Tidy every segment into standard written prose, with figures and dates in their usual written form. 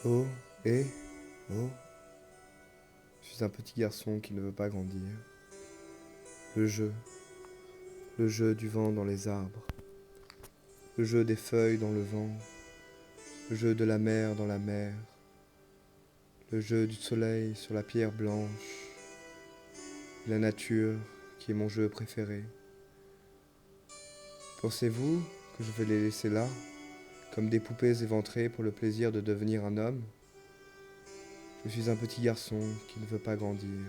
Oh, et, oh, je suis un petit garçon qui ne veut pas grandir. Le jeu, le jeu du vent dans les arbres, le jeu des feuilles dans le vent, le jeu de la mer dans la mer, le jeu du soleil sur la pierre blanche, la nature qui est mon jeu préféré. Pensez-vous que je vais les laisser là, comme des poupées éventrées pour le plaisir de devenir un homme? Je suis un petit garçon qui ne veut pas grandir.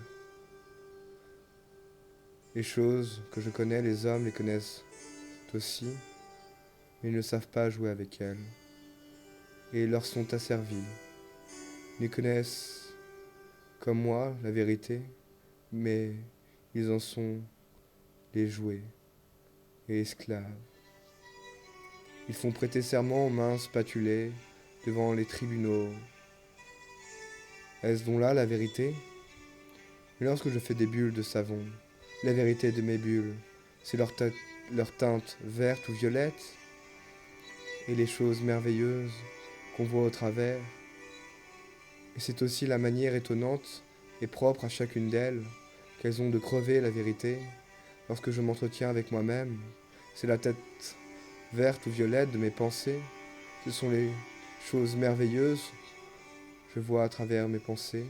Les choses que je connais, les hommes les connaissent aussi, mais ils ne savent pas jouer avec elles, et ils leur sont asservis. Ils connaissent, comme moi, la vérité, mais ils en sont les jouets et esclaves. Ils font prêter serment aux mains spatulées devant les tribunaux. Est-ce donc là la vérité? Mais lorsque je fais des bulles de savon, la vérité de mes bulles, c'est leur teinte verte ou violette, et les choses merveilleuses qu'on voit au travers. Et c'est aussi la manière étonnante et propre à chacune d'elles qu'elles ont de crever la vérité. Lorsque je m'entretiens avec moi-même, c'est la tête verte ou violette de mes pensées. Ce sont les choses merveilleuses que je vois à travers mes pensées.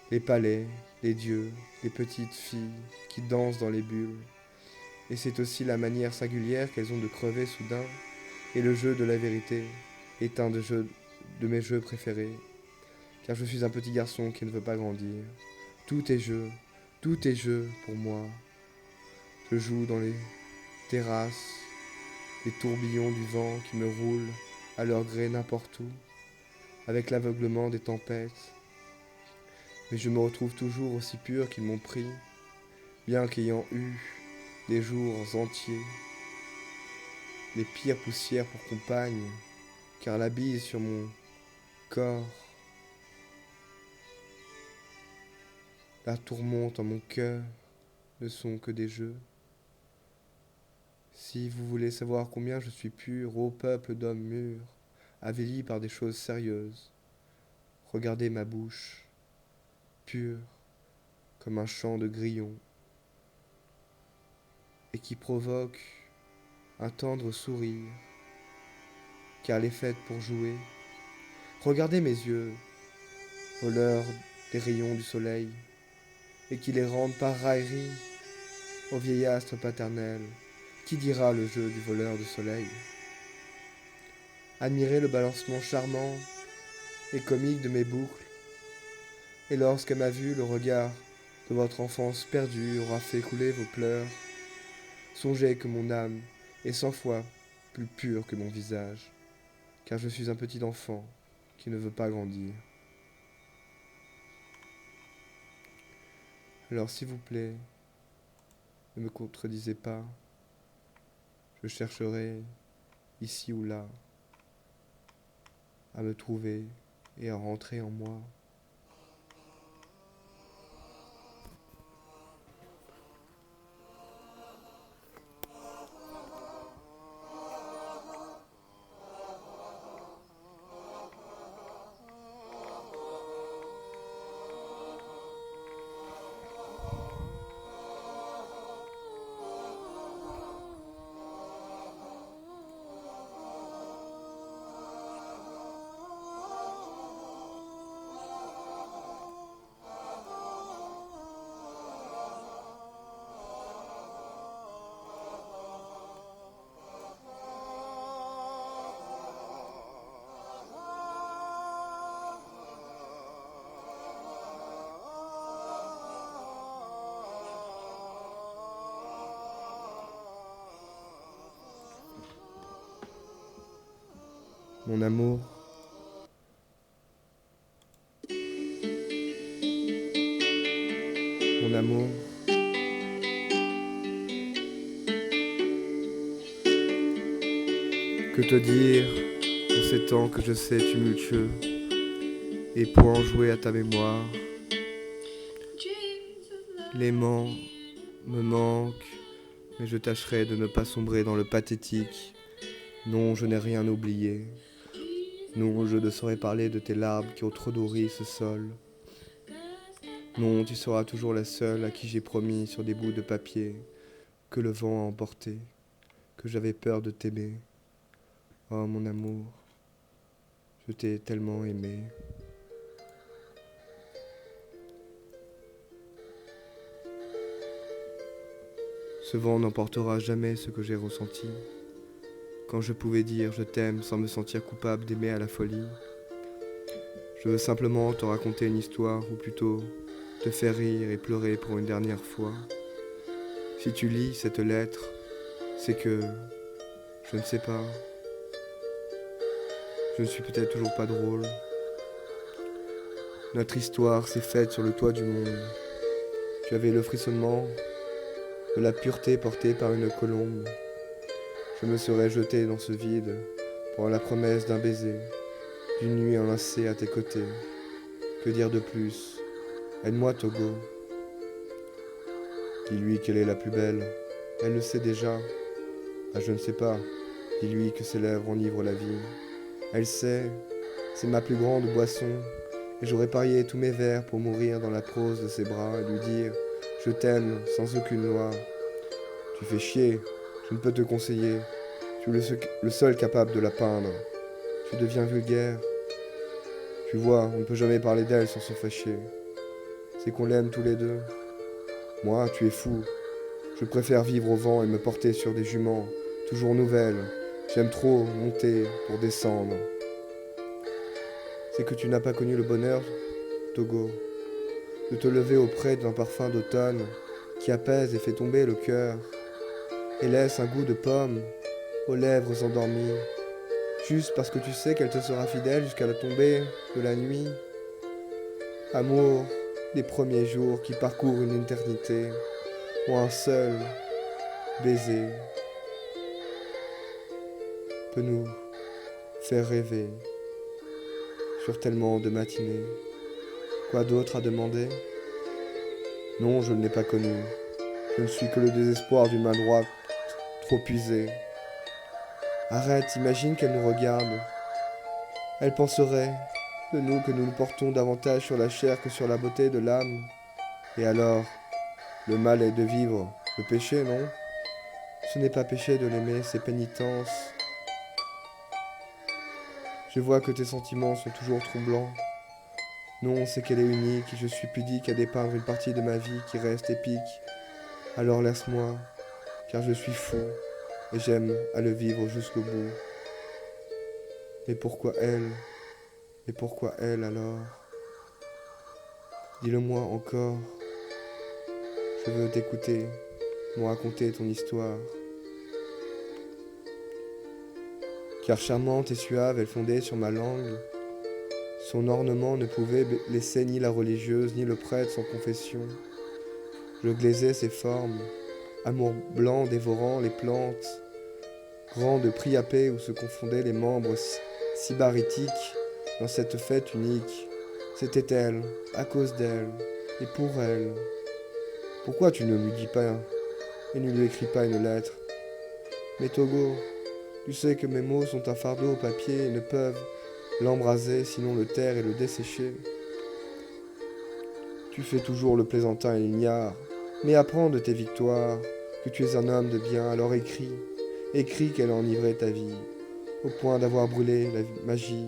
Les palais, les dieux, les petites filles qui dansent dans les bulles. Et c'est aussi la manière singulière qu'elles ont de crever soudain. Et le jeu de la vérité est un de mes jeux préférés. Car je suis un petit garçon qui ne veut pas grandir. Tout est jeu, tout est jeu pour moi. Je joue dans les terrasses, les tourbillons du vent qui me roulent à leur gré n'importe où, avec l'aveuglement des tempêtes. Mais je me retrouve toujours aussi pur qu'ils m'ont pris, bien qu'ayant eu des jours entiers, les pires poussières pour compagne, car la bise sur mon corps, la tourmente en mon cœur, ne sont que des jeux. Si vous voulez savoir combien je suis pur, ô peuple d'hommes mûrs, avilis par des choses sérieuses, regardez ma bouche, pure comme un chant de grillon, et qui provoque un tendre sourire, car elle est faite pour jouer. Regardez mes yeux, voleurs des rayons du soleil, et qui les rendent par raillerie au vieil astre paternel. Qui dira le jeu du voleur de soleil? Admirez le balancement charmant et comique de mes boucles, et lorsqu'à ma vue le regard de votre enfance perdue aura fait couler vos pleurs, songez que mon âme est 100 fois plus pure que mon visage, car je suis un petit enfant qui ne veut pas grandir. Alors s'il vous plaît, ne me contredisez pas, je chercherai ici ou là à me trouver et à rentrer en moi. Mon amour, mon amour, que te dire en ces temps que je sais tumultueux, et pour en jouer à ta mémoire, l'aimant me manque, mais je tâcherai de ne pas sombrer dans le pathétique. Non, je n'ai rien oublié. Non, je ne saurais parler de tes larmes qui ont trop nourri ce sol. Non, tu seras toujours la seule à qui j'ai promis sur des bouts de papier que le vent a emporté, que j'avais peur de t'aimer. Oh mon amour, je t'ai tellement aimé. Ce vent n'emportera jamais ce que j'ai ressenti. Quand je pouvais dire je t'aime sans me sentir coupable d'aimer à la folie. Je veux simplement te raconter une histoire, ou plutôt te faire rire et pleurer pour une dernière fois. Si tu lis cette lettre, c'est que, je ne sais pas, je ne suis peut-être toujours pas drôle. Notre histoire s'est faite sur le toit du monde. Tu avais le frissonnement de la pureté portée par une colombe. Je me serais jeté dans ce vide pour la promesse d'un baiser, d'une nuit enlacée à tes côtés. Que dire de plus? Aide-moi, Togo. Dis-lui qu'elle est la plus belle. Elle le sait déjà. Ah, je ne sais pas. Dis-lui que ses lèvres enivrent la vie. Elle sait, c'est ma plus grande boisson. Et j'aurais parié tous mes vers pour mourir dans la prose de ses bras et lui dire « Je t'aime sans aucune loi ». Tu fais chier, je ne peux te conseiller. Tu es le seul capable de la peindre. Tu deviens vulgaire. Tu vois, on ne peut jamais parler d'elle sans se fâcher. C'est qu'on l'aime tous les deux. Moi, tu es fou. Je préfère vivre au vent et me porter sur des juments, toujours nouvelles. J'aime trop monter pour descendre. C'est que tu n'as pas connu le bonheur, Togo, de te lever auprès d'un parfum d'automne qui apaise et fait tomber le cœur et laisse un goût de pomme aux lèvres endormies, juste parce que tu sais qu'elle te sera fidèle jusqu'à la tombée de la nuit. Amour des premiers jours qui parcourent une éternité, où un seul baiser peut nous faire rêver sur tellement de matinées. Quoi d'autre à demander? Non, je ne l'ai pas connu. Je ne suis que le désespoir d'une main droite trop usée. Arrête, imagine qu'elle nous regarde. Elle penserait de nous que nous nous portons davantage sur la chair que sur la beauté de l'âme. Et alors, le mal est de vivre, le péché, non? Ce n'est pas péché de l'aimer, c'est pénitence. Je vois que tes sentiments sont toujours troublants. Non, c'est qu'elle est unique et je suis pudique à dépeindre une partie de ma vie qui reste épique. Alors laisse-moi, car je suis fou et j'aime à le vivre jusqu'au bout. Mais pourquoi elle? Et pourquoi elle alors? Dis-le-moi encore. Je veux t'écouter, me raconter ton histoire. Car charmante et suave, elle fondait sur ma langue. Son ornement ne pouvait laisser ni la religieuse ni le prêtre sans confession. Je glaisais ses formes, amour blanc dévorant les plantes, rang de priapé où se confondaient les membres sybaritiques dans cette fête unique. C'était elle, à cause d'elle, et pour elle. Pourquoi tu ne lui dis pas et ne lui écris pas une lettre? Mais Togo, tu sais que mes mots sont un fardeau au papier et ne peuvent l'embraser sinon le taire et le dessécher. Tu fais toujours le plaisantin et l'ignare, mais apprends de tes victoires que tu es un homme de bien, alors écris, écris qu'elle a enivré ta vie, au point d'avoir brûlé la magie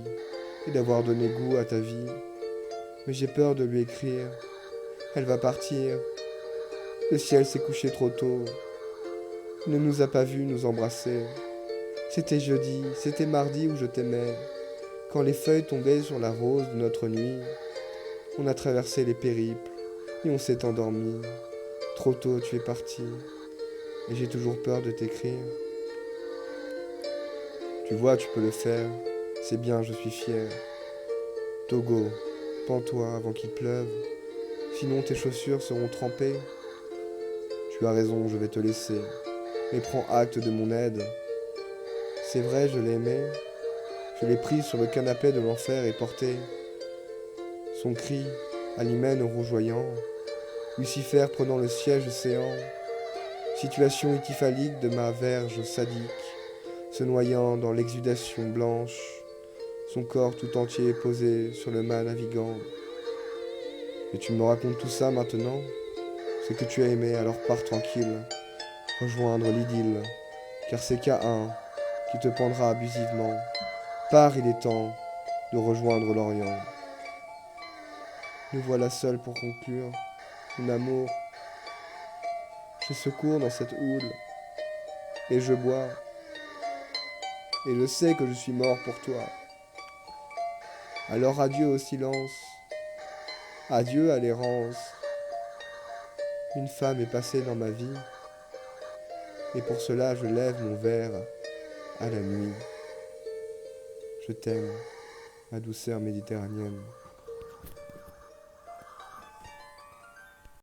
et d'avoir donné goût à ta vie. Mais j'ai peur de lui écrire, elle va partir, le ciel s'est couché trop tôt, il ne nous a pas vus nous embrasser. C'était jeudi, c'était mardi où je t'aimais, quand les feuilles tombaient sur la rose de notre nuit. On a traversé les périples et on s'est endormi. Trop tôt tu es parti et j'ai toujours peur de t'écrire. Tu vois, tu peux le faire, c'est bien, je suis fier. Togo, pends-toi avant qu'il pleuve, sinon tes chaussures seront trempées. Tu as raison, je vais te laisser, mais prends acte de mon aide. C'est vrai, je l'ai aimé, je l'ai prise sur le canapé de l'enfer et porté son cri à l'hymen rougeoyant, Lucifer prenant le siège séant, situation équiphalique de ma verge sadique, se noyant dans l'exudation blanche, son corps tout entier posé sur le mât navigant. Et tu me racontes tout ça maintenant? Ce que tu as aimé, alors pars tranquille, rejoindre l'idylle, car c'est K1 qui te pendra abusivement. Pars, il est temps de rejoindre l'Orient. Nous voilà seuls pour conclure, mon amour. Je secours dans cette houle, et je bois, et je sais que je suis mort pour toi. Alors adieu au silence, adieu à l'errance. Une femme est passée dans ma vie, et pour cela je lève mon verre à la nuit. Je t'aime, ma douceur méditerranéenne.